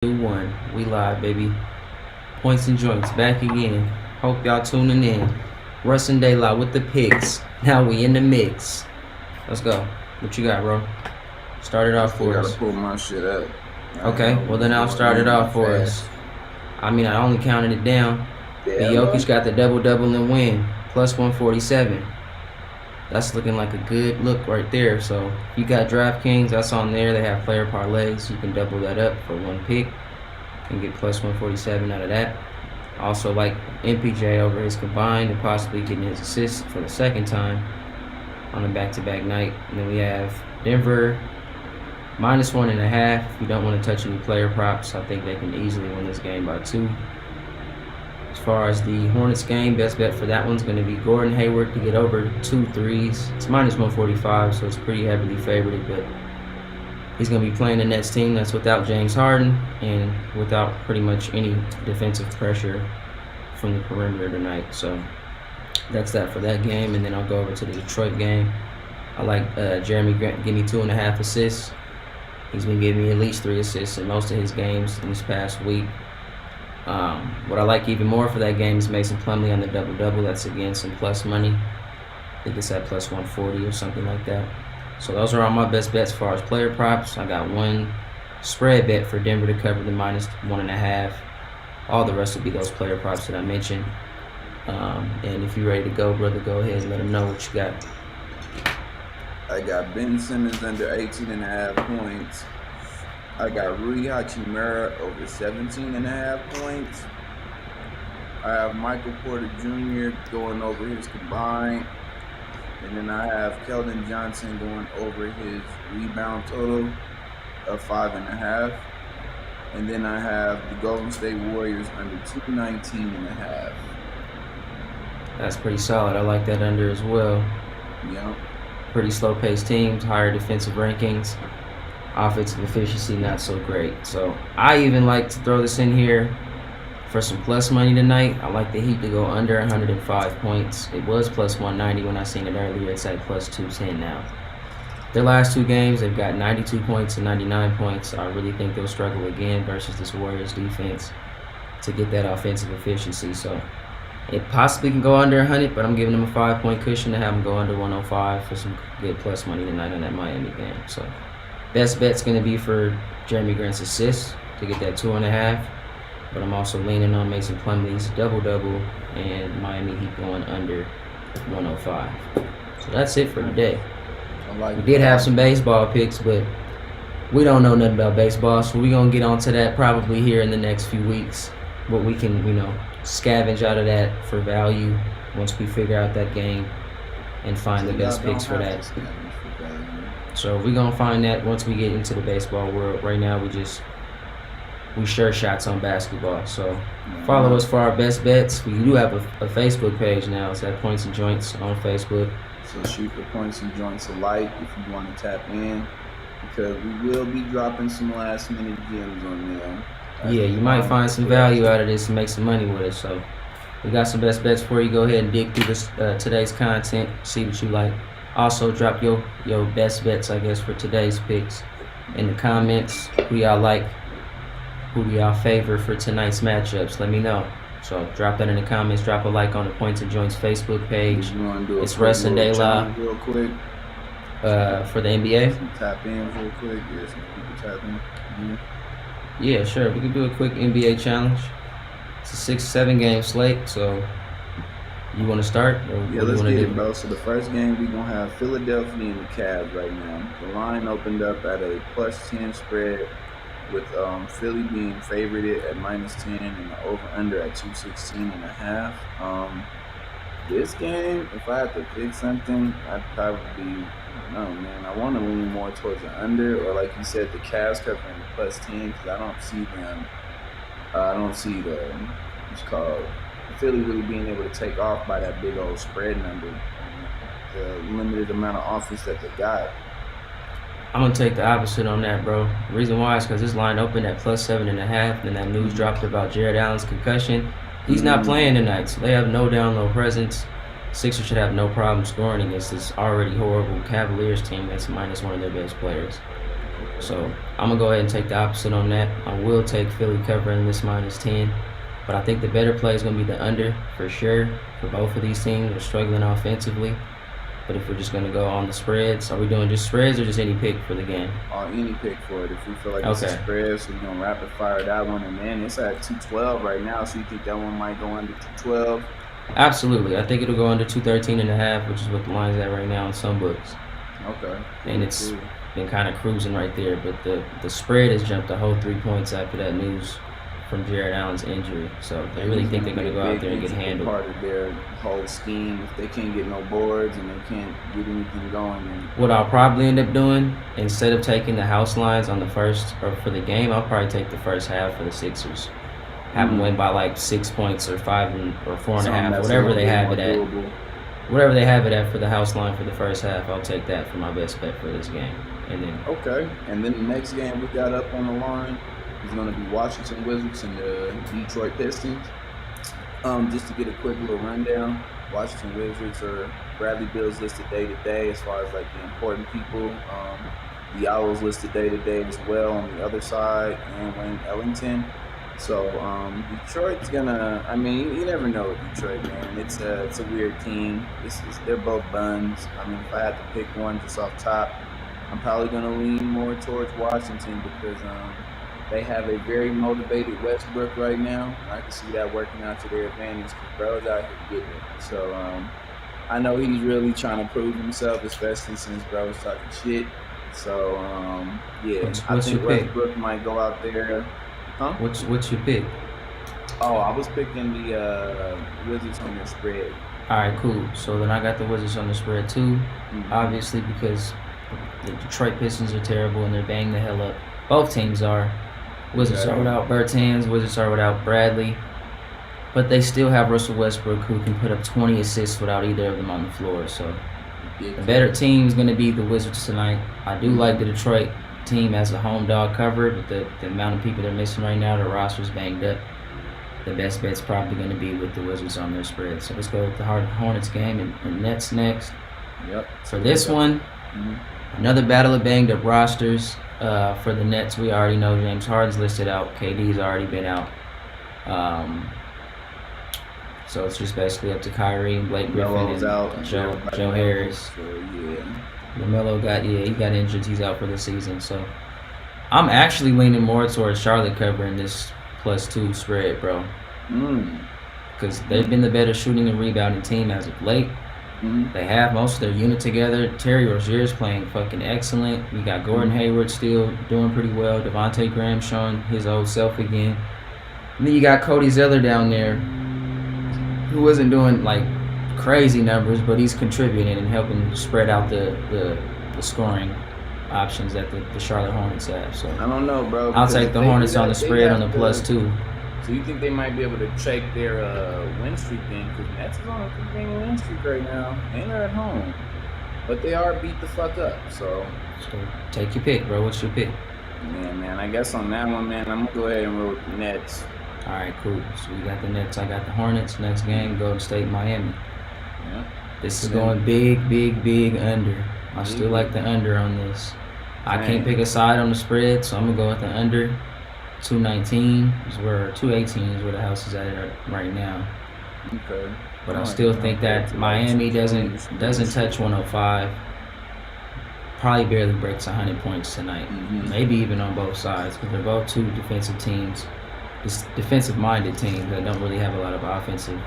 2-1. We live, baby. Points and joints back again. Hope y'all tuning in. Russ and Delasean with the picks. Now we in the mix. Let's go. What you got, bro? Start it off for I us. gotta pull my shit up. Okay, well then I'll start it off for us. I mean, I only counted it down. Yeah, Jokic got the double and win. Plus 147. That's looking like a good look right there. So if you got DraftKings, that's on there. They have player parlays. You can double that up for one pick and get plus 147 out of that. Also like MPJ over his combined and possibly getting his assist for the second time on a back-to-back night. And then we have Denver minus 1.5. If you don't want to touch any player props, I think they can easily win this game by 2. As far as the Hornets game, best bet for that one's going to be Gordon Hayward to get over 2 threes. It's minus 145, so it's pretty heavily favored, but he's going to be playing the Nets team that's without James Harden and without pretty much any defensive pressure from the perimeter tonight. So that's that for that game, and then I'll go over to the Detroit game. I like Jeremy Grant give me 2.5 assists. He's been giving me at least 3 assists in most of his games in this past week. What I like even more for that game is Mason Plumlee on the double-double. That's, again, some plus money. I think it's at plus 140 or something like that. So those are all my best bets as far as player props. I got one spread bet for Denver to cover the minus 1.5. All the rest will be those player props that I mentioned. And if you're ready to go, brother, go ahead and let them know what you got. I got Ben Simmons under 18.5 points. I got Rui Hachimura over 17.5 points. I have Michael Porter Jr. going over his combined. And then I have Keldon Johnson going over his rebound total of 5.5. And then I have the Golden State Warriors under 219.5. That's pretty solid. I like that under as well. Yep. Pretty slow-paced teams, higher defensive rankings. Offensive efficiency not so great. So I even like to throw this in here for some plus money tonight. I like the Heat to go under 105 points. It was plus 190 when I seen it earlier. It's at plus 210 now. Their last 2 games, they've got 92 points and 99 points. I really think they'll struggle again versus this Warriors defense to get that offensive efficiency. So it possibly can go under 100, but I'm giving them a 5-point cushion to have them go under 105 for some good plus money tonight on that Miami game. So best bet's going to be for Jeremy Grant's assists to get that 2.5. But I'm also leaning on Mason Plumlee's double-double and Miami Heat going under 105. So that's it for today. We did have some baseball picks, but we don't know nothing about baseball, so we're going to get onto that probably here in the next few weeks. What we can, scavenge out of that for value once we figure out that game and find the best picks for that. So we're going to find that once we get into the baseball world. Right now, we share shots on basketball. So follow us for our best bets. We do have a Facebook page now. It's at Points and Joints on Facebook. So shoot the Points and Joints alike if you want to tap in, because we will be dropping some last minute gems on there. Yeah, you might find some value out of this and make some money with it. So we got some best bets for you. Go ahead and dig through this today's content, see what you like. Also, drop your best bets, I guess, for today's picks in the comments. Who y'all like? Who do y'all favor for tonight's matchups? Let me know. So drop that in the comments. Drop a like on the Points and Joints Facebook page. It's Russ and Delasean real quick for the NBA. Some tap in real quick. Yeah, some people tap in. Mm-hmm. Yeah, sure. We can do a quick NBA challenge. It's a 6-7 game slate. So you want to start? Yeah, let's get it, bro. So the first game we're gonna have Philadelphia and the Cavs right now. The line opened up at a plus 10 spread, with Philly being favored at minus 10 and the over-under at 216.5. This game, if I had to pick something, I'd probably, I want to lean more towards the under, or like you said, the Cavs covering the plus 10, because I don't see what's called, Philly really being able to take off by that big old spread number, the limited amount of offense that they got. I'm going to take the opposite on that, bro. The reason why is because this line opened at plus 7.5, and that news dropped about Jared Allen's concussion. He's not playing tonight, so they have no down low presence. Sixers should have no problem scoring against this already horrible Cavaliers team that's minus one of their best players. So I'm gonna go ahead and take the opposite on that. I will take Philly covering this -10, but I think the better play is gonna be the under for sure for both of these teams. They're struggling offensively. But if we're just gonna go on the spreads, are we doing just spreads or just any pick for the game? Any pick for it. If we feel like it's a Okay. spread, so we're gonna rapid fire that one, and then it's at 212 right now. So you think that one might go under 212? Absolutely. I think it'll go under 213.5, which is what the line's at right now in some books. Okay. And it's been kind of cruising right there. But the spread has jumped a whole 3 points after that news from Jared Allen's injury. So they really think they're going to go out there and get handled. Part of their whole scheme. If they can't get no boards and they can't get anything going, then What I'll probably end up doing, instead of taking the house lines on the first or for the game, I'll probably take the first half for the Sixers. Have them win by like 6 points or 5 or 4.5, whatever they have it at. Whatever they have it at for the house line for the first half, I'll take that for my best bet for this game. And then okay, and then the next game we got up on the line is going to be Washington Wizards and the Detroit Pistons. Just to get a quick little rundown, Washington Wizards are Bradley Beal's listed day to day as far as like the important people. Diallo's listed day to day as well on the other side, and Wayne Ellington. So Detroit's gonna. I mean, you never know with Detroit, man. It's a weird team. They're both buns. I mean, if I had to pick one just off top, I'm probably gonna lean more towards Washington because they have a very motivated Westbrook right now. I can see that working out to their advantage because bro's out here getting it. So I know he's really trying to prove himself, especially since bro was talking shit. So yeah, What's I think your pick? Westbrook might go out there. Huh? What's your pick? Oh, I was picking the Wizards on their spread. All right, cool. So then I got the Wizards on the spread too, Mhm. obviously because the Detroit Pistons are terrible and they're banging the hell up. Both teams are. Wizards Okay. are without Bertans. Wizards are without Bradley. But they still have Russell Westbrook who can put up 20 assists without either of them on the floor. So the better team is going to be the Wizards tonight. I do like the Detroit team as a home dog cover, but the amount of people they're missing right now, the roster's banged up. The best bet's probably going to be with the Wizards on their spread. So let's go with the Hornets game and Nets next. Yep. For this one, another battle of banged up rosters. For the Nets, we already know James Harden's listed out. KD's already been out. So it's just basically up to Kyrie and Blake Griffin Melo's and out. Joe Harris. So yeah. LaMelo he got injured. He's out for the season. So I'm actually leaning more towards Charlotte covering this +2 spread, bro. Because they've been the better shooting and rebounding team as of late. They have most of their unit together. Terry Rozier's playing fucking excellent. You got Gordon Hayward still doing pretty well. Devontae Graham showing his old self again. And then you got Cody Zeller down there, who wasn't doing like crazy numbers, but he's contributing and helping spread out the scoring options that the Charlotte Hornets have. So I don't know, bro. I'll take the Hornets on the spread on the +2. So you think they might be able to shake their win streak then? Because Nets is on a 3-game win streak right now, and they're at home, but they are beat the fuck up. So take your pick, bro. What's your pick? yeah, man. I guess on that one, man, I'm gonna go ahead and roll with the Nets. All right, cool. So we got the Nets. I got the Hornets. Next game, Golden State, Miami. Yeah. This is going big under. I still like the under on this. I can't pick a side on the spread, so I'm gonna go with the under. 219 is where 218 is where the house is at right now. Okay. But I still think that Miami doesn't touch 105. Probably barely breaks 100 points tonight. Maybe even on both sides because they're both two defensive teams, just defensive-minded teams that don't really have a lot of offensive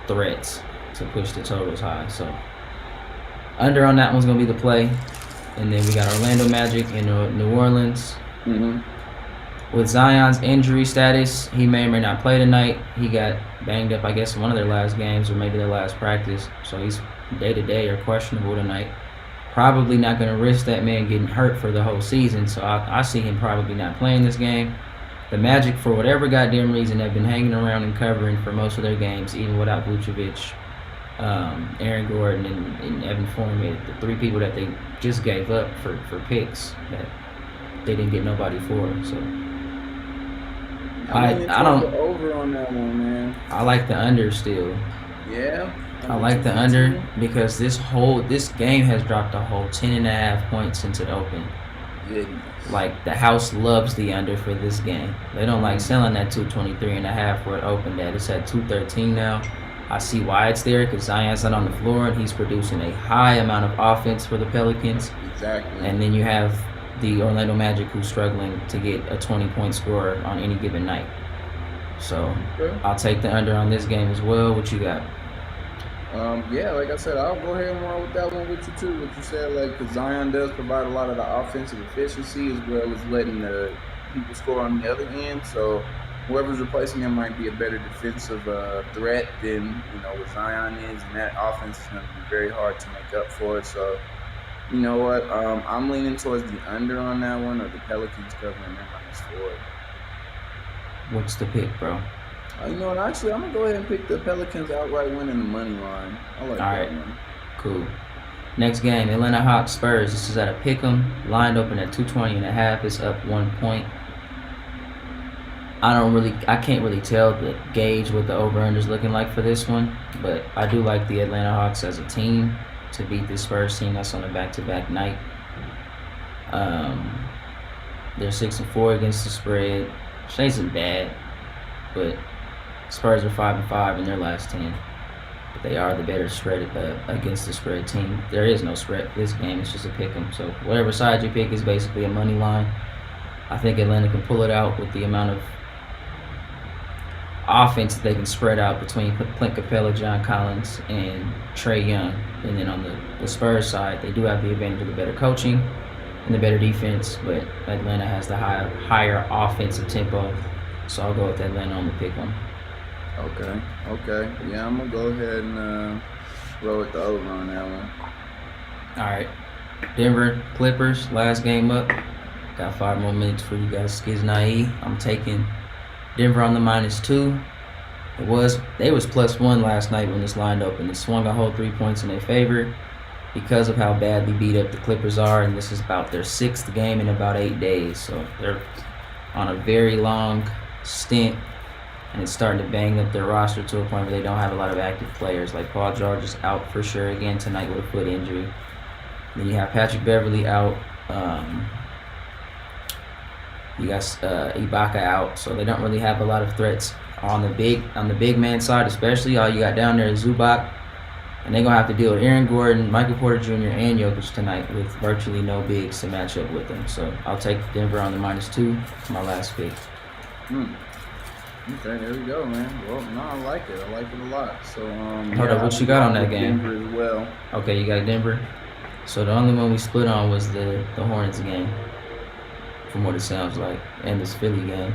threats to push the totals high. So under on that one's gonna be the play, and then we got Orlando Magic in New Orleans. With Zion's injury status, he may or may not play tonight. He got banged up, I guess, in one of their last games or maybe their last practice. So he's day-to-day or questionable tonight. Probably not going to risk that man getting hurt for the whole season. So I see him probably not playing this game. The Magic, for whatever goddamn reason, have been hanging around and covering for most of their games, even without Vucevic, Aaron Gordon, and Evan Fournier, the three people that they just gave up for picks that they didn't get nobody for. So I don't over on that one, man. I like the under still. Yeah. I like the under because this game has dropped a whole 10.5 points since it opened. goodness. Like, the house loves the under for this game. They don't like selling that 223.5 where it opened at. It's at 213 now. I see why it's there, because Zion's not on the floor and he's producing a high amount of offense for the Pelicans. Exactly. And then you have the Orlando Magic, who's struggling to get a 20-point scorer on any given night. So Okay. I'll take the under on this game as well. What you got? Yeah, like I said, I'll go ahead and roll with that one with you too. What you said, like, because Zion does provide a lot of the offensive efficiency as well as letting the people score on the other end. So whoever's replacing him might be a better defensive threat than what Zion is, and that offense is going to be very hard to make up for. So you know what? I'm leaning towards the under on that one, or the Pelicans covering their -4. What's the pick, bro? You know what? Actually, I'm gonna go ahead and pick the Pelicans outright winning the money line. I like that one. Cool. Next game, Atlanta Hawks Spurs. This is at a pick'em. Line open at 220.5. It's up 1 point. I can't really tell the gauge what the over/under's looking like for this one, but I do like the Atlanta Hawks as a team to beat the Spurs team that's on a back-to-back night. They're 6-4 against the spread, which isn't bad, but Spurs are 5-5 in their last 10. But they are the better spread against the spread team. There is no spread this game. It's just a pick 'em. So whatever side you pick is basically a money line. I think Atlanta can pull it out with the amount of offense that they can spread out between Clint Capella, John Collins, and Trae Young. And then on the Spurs side, they do have the advantage of the better coaching and the better defense, but Atlanta has the higher offensive tempo. So I'll go with Atlanta on the pick 'em. Okay. Yeah, I'm gonna go ahead and roll with the over on that one. All right. Denver Clippers, last game up. Got 5 more minutes for you guys. Skiznae. I'm taking Denver on the -2. They was +1 last night when this line opened. It swung a whole 3 points in their favor because of how badly beat up the Clippers are, and this is about their 6th game in about 8 days. So they're on a very long stint, and it's starting to bang up their roster to a point where they don't have a lot of active players. Like Paul George is out for sure again tonight with a foot injury. Then you have Patrick Beverly out. You got Ibaka out, so they don't really have a lot of threats on the big man side, especially. All you got down there is Zubac, and they're gonna have to deal with Aaron Gordon, Michael Porter Jr., and Jokic tonight with virtually no bigs to match up with them. So I'll take Denver on the -2 for my last pick. Okay, there we go, man. Well, no, I like it. I like it a lot. So Hold up, what you got on that game? Denver as well. Okay, you got Denver. So the only one we split on was the Hornets game, from what it sounds like, and this Philly game.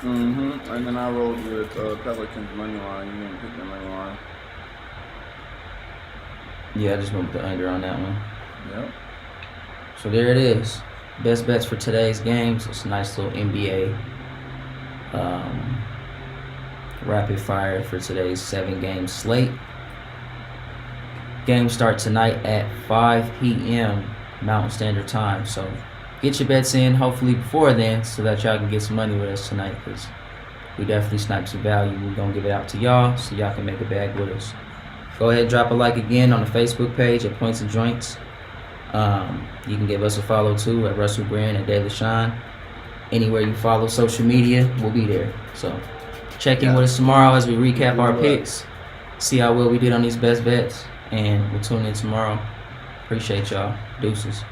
And then I rolled with Pelicans money line. You didn't pick the money line. Yeah, I just went with the under on that one. Yep. So there it is. Best bets for today's games. It's a nice little NBA rapid fire for today's 7-game slate. Games start tonight at 5 p.m. Mountain Standard Time. So get your bets in, hopefully before then, so that y'all can get some money with us tonight, because we definitely sniped some value. We're going to give it out to y'all so y'all can make a bag with us. Go ahead and drop a like again on the Facebook page at Points and Joints. You can give us a follow too at Russell Grande and Delasean. Anywhere you follow social media, we'll be there. So check in with us tomorrow as we recap our picks, see how well we did on these best bets, and we'll tune in tomorrow. Appreciate y'all. Deuces.